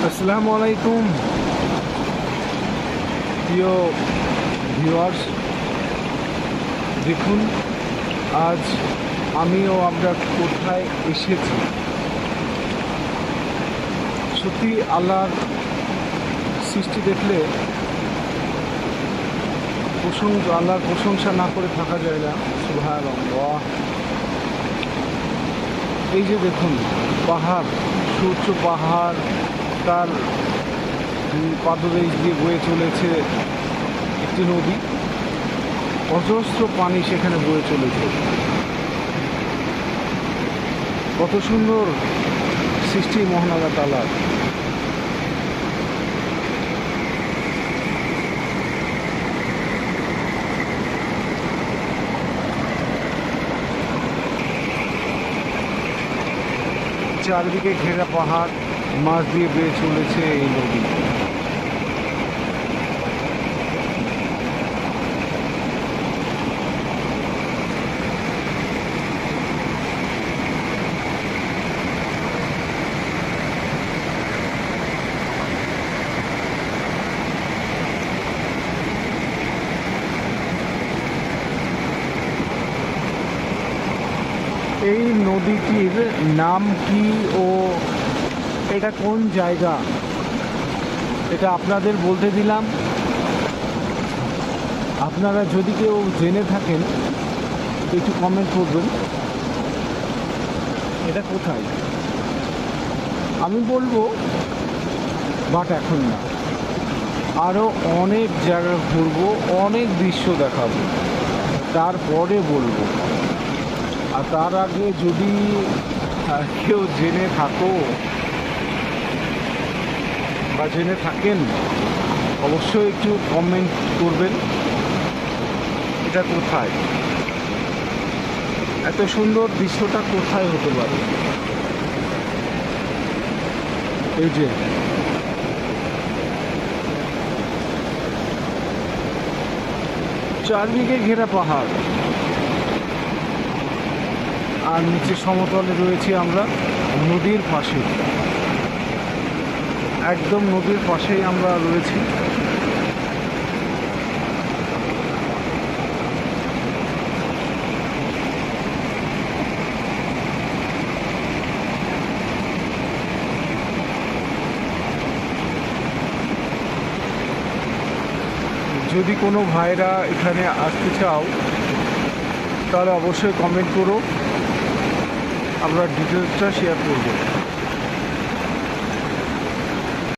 আসসালামু আলাইকুম প্রিয় ভিউয়ার্স, দেখুন আজ আমিও আমরা কোথায় এসেছি। সত্যি আল্লাহর সৃষ্টি দেখলে আল্লাহর প্রশংসা না করে থাকা যায় না। সুবহানাল্লাহ। এই যে দেখুন পাহাড়, সূর্য পাহাড়, তার পাদদেশ দিয়ে বয়ে চলেছে একটি নদী, অজস্র পানি সেখানে বয়ে চলেছে। কত সুন্দর সৃষ্টি মহান আল্লাহ তাআলার। চারদিকে ঘেরা পাহাড়, মাছ দিয়ে বেয়ে চলেছে এই নদী। এই নদীটির নাম কি ও এটা কোন জায়গা, এটা আপনাদের বলতে দিলাম। আপনারা যদি কেউ জেনে থাকেন একটু কমেন্ট করবেন এটা কোথায়। আমি বলবো বাট এখন না, আরও অনেক জায়গা ঘুরবো, অনেক দৃশ্য দেখাবো, তারপরে বলবো। আর তার আগে যদি কেউ জেনে থাকো বা জেনে থাকেন অবশ্যই একটু কমেন্ট করবেন এটা কোথায়, এত সুন্দর দৃশ্যটা কোথায় হতে পারে। এই যে চারদিকে ঘেরা পাহাড় আর নিচে সমতলে রয়েছি আমরা নদীর পাশে, একদম নদীর পাশেই আমরা রয়েছি। যদি কোনো ভাইরা এখানে আসতে চাও তাহলে অবশ্যই কমেন্ট করো, আমরা ডিটেলসটা শেয়ার করব।